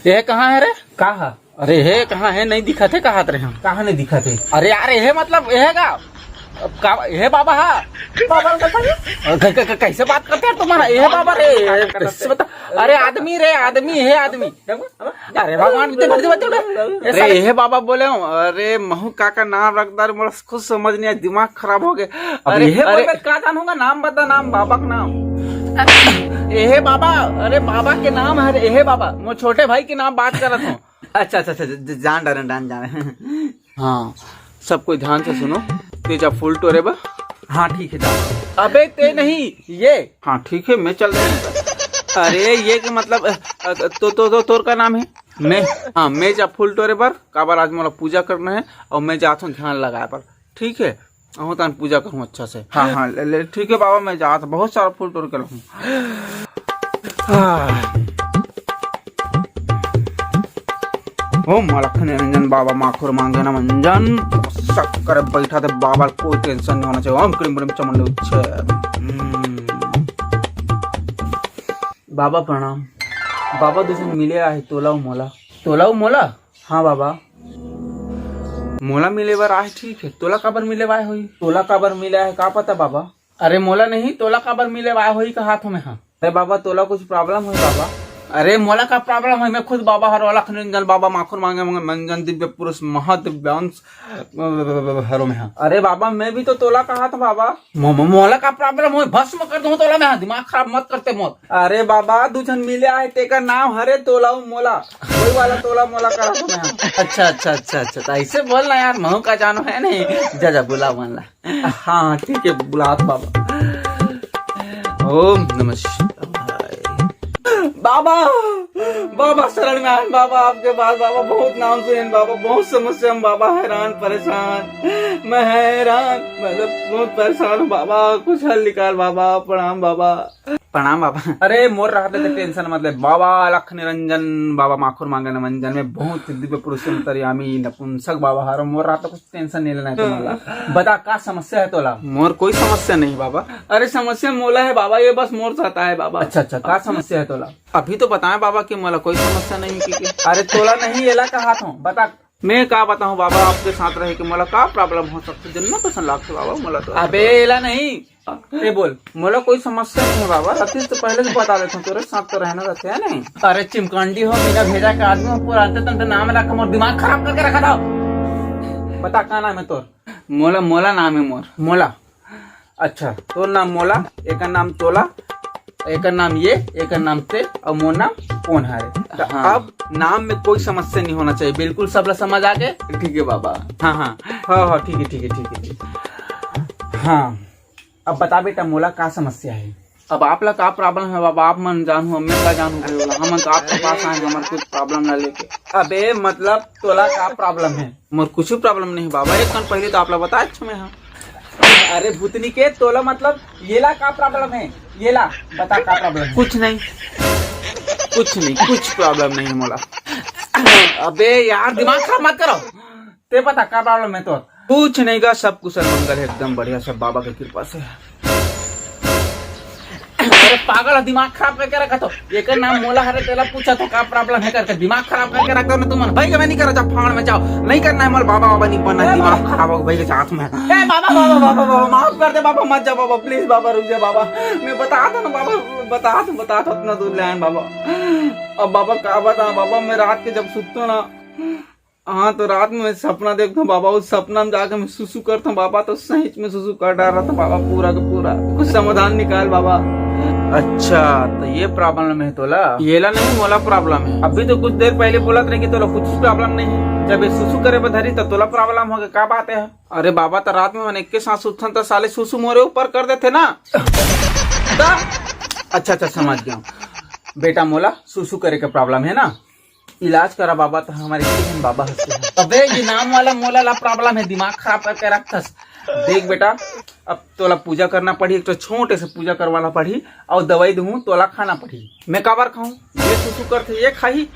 ये कहाँ है रे? कहा अरे हे कहाँ है? नहीं दिखा थे, कहाँ थे हम? कहा नहीं दिखा थे। अरे यार ये मतलब ये का ये बाबा हा बाबा कैसे बात करते हैं तुम्हारा? ये बाबा रे कैसे बता? अरे आदमी रे आदमी है आदमी। अरे भगवान अरे ये बाबा बोले हूँ। अरे महू काका नाम रखता है, मुझे खुद समझ नहीं आया, दिमाग खराब हो गया। अरे अरे का जानूंगा, नाम बता, नाम बाबा का नाम। ये बाबा, अरे बाबा के नाम है ये बाबा, मैं छोटे भाई के नाम बात कर रहा हूँ। अच्छा अच्छा अच्छा, जान रहे। हाँ सब कोई ध्यान से सुनो। तेजा फुल टोरे बा। हाँ ठीक है जाओ। अबे ते नहीं ये। हाँ ठीक है, मैं चल रहा हूँ। अरे ये कि मतलब तो तोर का नाम है मैं। हाँ मैं जा फुल टोरे पर काबर आज मोला पूजा करना है और मैं जाता हूँ ध्यान लगाए पर। ठीक है अहूँ तान पूजा करूँ अच्छा से। हाँ हाँ ले ठीक है बाबा, मैं जाता बहुत सारा फूल तोड़ कर हूँ। ओम लखन निरंजन बाबा माखुर मांगे न मंजन शक कर बैठा थे बाबा, कोई टेंशन नहीं होना चाहिए। ओम क्रीम ब्रीम चमन उच्छे। बाबा प्रणाम। बाबा दूसरे मिले आहे तोलाऊ मोला। तोलाऊ मोला? हाँ बाबा मोला मिले बार आहे ठीक है। तोला काबर मिले बाय हुई? तोला काबर मिला है का पता बाबा? अरे मोला नहीं, तोला काबर मिले बाय हुई का हाथों में? हाँ अरे बाबा तोला कुछ प्रॉब्लम है बाबा? अरे मोला का प्रॉब्लम है? मैं खुद बाबा हर वाला निरंजन बाबा माखुर मांगे मंजन दिव्य पुरुष महादिव्यांश हरो में। हाँ अरे बाबा मैं भी तो तोला कहा था बाबा। मोला का प्रॉब्लम हो भस्म कर दूं तोला में। हाँ दिमाग खराब मत करते मोर। अरे बाबा दूजन मिले आए तेका नाम हरे तोला मोला, वही वाला तोला मोला कहा था मैं। अच्छा अच्छा अच्छा अच्छा तो ऐसे बोलना यार, महू का जानो है नहीं। जा बुला मान ला। हाँ ठीक है बुलात बाबा। ओम नमः शिवाय। बाबा बाबा शरण में आए बाबा, आपके पास बाबा बहुत नाम सुने बाबा, बहुत समस्या हम बाबा, हैरान परेशान, मैं हैरान मतलब बहुत परेशान हूँ बाबा, कुछ हल निकाल बाबा। प्रणाम बाबा। प्रणाम बाबा। अरे मोर रहते थे टेंशन मतलब बाबा लख निरंजन बाबा माखुर मांगे मंजन में बहुत दिव्य पुरुष अंतर्यामी नपुंसक बाबा हारो। मोर रहता कुछ टेंशन नहीं लेना है तुम्हारा। बता का समस्या है तोला? मोर कोई समस्या नहीं बाबा। अरे समस्या मोला है बाबा, ये बस मोर चाहता है बाबा। अच्छा अच्छा का समस्या है तोला? अभी तो बताएं बाबा कि मोला कोई समस्या नहीं की। अरे तोला नहीं एला का हाथ हो बता। मैं का बताऊं बाबा, आपके साथ रहे कि मोला का प्रॉब्लम हो सकती जन्नत पसंद लागते बाबा मोला तो। अबे एला नहीं ये बोल, मोला कोई समस्या नहीं है बाबा, रतीश तो पहले से बता देता हूँ, तेरे साथ तो रहना रहते है नहीं। अरे चिमकांडी हो, मेरा भेजा का आदमी हो, पूरा अंत तंत नाम रखा मोर दिमाग खराब करके रखा था। बता का नाम है तोर? मोला मोला नाम है मोर। मोला? अच्छा तोर नाम मोला, एक नाम तोला, एक नाम ये, एक नाम ते और मोर नाम कौन हारे। हाँ। अब नाम में कोई समस्या नहीं होना चाहिए, बिल्कुल सब लोग समझ आ गए? ठीक है बाबा। हाँ हाँ हाँ हाँ ठीक है ठीक है ठीक है ठीक है। हाँ अब बता बेटा मोला का समस्या है? अब आप लोग का प्रॉब्लम है बाबा? आप मन जानू मैं का जानू, हम तो आपके पास आए हमारे कुछ प्रॉब्लम ना लेके। अबे मतलब तोला का प्रॉब्लम है? मोर कुछ प्रॉब्लम नहीं बाबा, एक दिन पहले तो आप लोग बताए अच्छा मैं। हाँ अरे भूतनी के तोला मतलब येला का प्रॉब्लम है? येला बता का प्रॉब्लम है? कुछ नहीं कुछ प्रॉब्लम नहीं मोला। अबे यार दिमाग खराब मत करो, ते पता का प्रॉब्लम है तो? कुछ नहीं का, सब कुशल मंगल है एकदम बढ़िया, सब बाबा की कृपा से। अरे पागल है, दिमाग खराब करके रखा तो। एक नाम मोला हरे तेला पूछा तो का प्रॉब्लम है करके दिमाग खराब करके रखता ना तुम। भाई मैं नहीं कर रहा, फाड़ में जाओ, नहीं करना है मोल। बाबा बाबा नहीं बनना है, दिमाग खराब हो भाई के साथ में। बाबा बाबा बाबा बाबा माफ कर दे बाबा, मत जा बाबा प्लीज बाबा, रुक जा बाबा। मैं बता था ना बाबा, बता था उतना दूर ले बाबा। अब बाबा का बता बाबा, मैं रात के जब सुतता ना, हाँ तो रात में सपना देखता हूँ बाबा, उस सपना में जाकर मैं सुसु करता हूँ बाबा, तो सही में सुसु कर डाल रहा था बाबा पूरा का पूरा। कुछ समाधान निकाल बाबा। अच्छा तो ये प्रॉब्लम है तोला? येला नहीं मोला प्रॉब्लम है। अभी तो कुछ देर पहले बोला था कि तोला कुछ प्रॉब्लम नहीं है, जब ये सुसु करे बधरी तो तोला प्रॉब्लम हो गया, क्या बात है? अरे बाबा तो रात में मैंने एक के साथ सुतन तो साले सुसु मोरे ऊपर कर देते ना। अच्छा अच्छा समझ गया बेटा, मोला सुसु करे का प्रॉब्लम है ना, इलाज करा बाबा तो हमारे बाबा हंसते हैं। अबे ये नाम वाला मोला ला प्रॉब्लम है, दिमाग खराब करके रखथस। देख बेटा अब तोला पूजा करना पड़ी, एक तो छोटे से पूजा करवाना पड़ी, और दवाई दूँ तोला खाना पड़ी। मैं काबर खाऊं? ये सुसु करते ये खाही।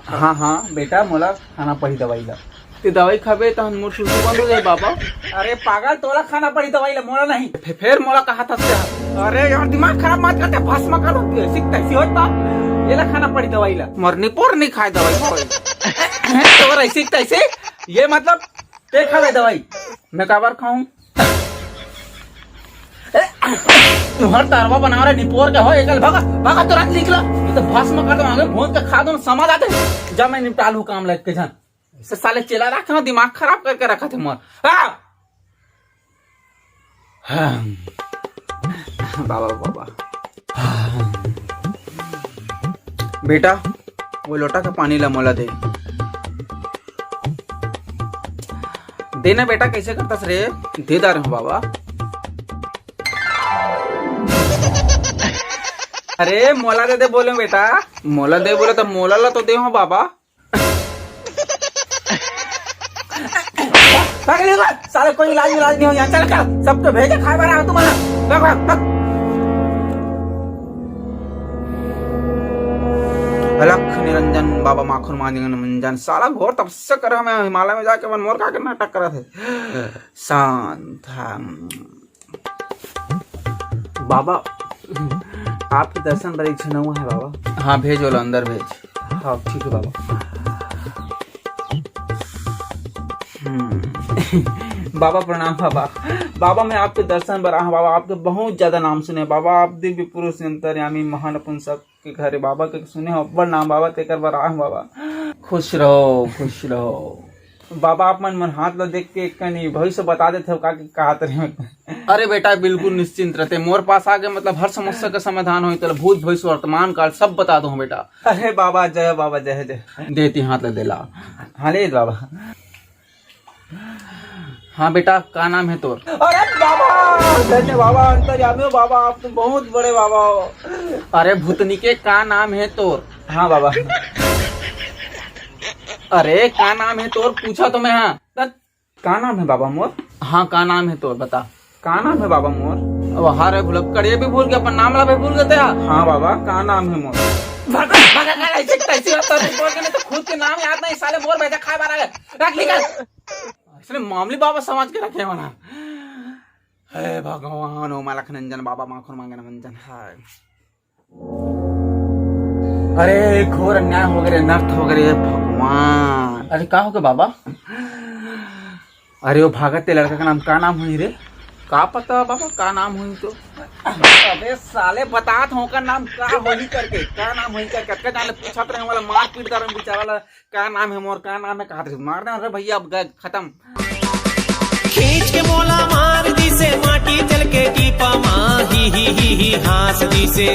हाँ हाँ बेटा मोला खाना पड़ी दवाई ला। ते दवाई खाबे तो हम मोर सुसु बंद हो जाए बाबा। अरे पागल तोला खाना पड़ी दवाई ला, मोला नहीं। फिर मोला कहा था। अरे यार दिमाग खराब मत करते, भस्म कर सीखता होता ये ला खाना पड़ी दवाई ला। मरनी पोर नहीं खाए दवाई कोई। तो ऐसे तैसे ये मतलब ते खावे दवाई मैं काबर खाऊं? तुम्हार तारवा बना रहे निपोर के हो एकल भागा भागा तुरंत निकला ये तो भस्म कर दो आगे भून के खा दो समझ आते जब मैं निपटालू काम लग के जान से साले चला रखा दिमाग खराब करके रखा थे मोर बाबा बाबा बेटा वो लोटा का पानी ला मोला दे देना बेटा कैसे करता रे दे दार हूँ बाबा। अरे मोला दे बोले बेटा मोला दे बोले तो मोला ला तो दे हो बाबा। साले कोई इलाज नहीं हो यहाँ चल कर सब तो भेजे खाए बना तुम्हारा अलख निरंजन बाबा माखन मंजन साला घोर तपस्या कर मैं हिमालय में जाके मन मोर का नाटक करा थे शांत बाबा आपके दर्शन बड़ी इच्छा हुआ है बाबा। हाँ भेजो लो अंदर भेज। हाँ ठीक है बाबा। बाबा प्रणाम बाबा। बाबा मैं आपके दर्शन पर आया बाबा आपके बहुत ज्यादा नाम सुने बाबा आप दिव्य पुरुष अंतर्यामी महान पुंसक के घरे बाबा के सुने हो अव्वल नाम बाबा तेकर बर आया बाबा। खुश रहो बाबा आप मन हाथ ला देख के कहीं भविष्य बता देते हो का कहते रहे। अरे बेटा बिल्कुल निश्चिंत रहते मोर पास आगे मतलब हर समस्या का समाधान हो तो भूत भविष्य वर्तमान काल सब बता दो बेटा। अरे बाबा जय जय देती हाथ ला देला। हाँ ले बाबा। हाँ बेटा का नाम है तोर? अरे बाबा धन्य बाबा अंतर्यामी हो बाबा आप तो बहुत बड़े बाबा हो। अरे भूतनी के का नाम है तोर? हाँ बाबा। अरे का नाम है तोर पूछा तो मैं। हाँ का नाम है बाबा मोर? हाँ का नाम है तोर बता। का नाम है बाबा मोर? अब हारे भूल कड़िए भी भूल गया अपन नाम ला भी भूल गए। हाँ बाबा का नाम है मोर? तो खुद के नाम याद नहीं साले मोर बेटा खाए बार रख निकल इसने मामली बाबा समझ के रखे मना। हे भगवान ओम अलख नंजन बाबा माखन मांगे मंजन। हाय अरे घोर अन्याय हो गए नर्थ हो गए भगवान। अरे का हो गया बाबा? अरे वो भागत ते लड़का का नाम का नाम हुई रे? का पता बाबा का नाम हुई तो? अबे साले बतात हो का नाम का होली करके का नाम होली करके जाने पूछत रहे वाला मार पीट कर बेचारा का नाम है मोर का नाम है कहा मार दे। अरे भैया अब गए खत्म। खींच के मोला मार दी से माटी जल के टीपा माँ ही हास दी से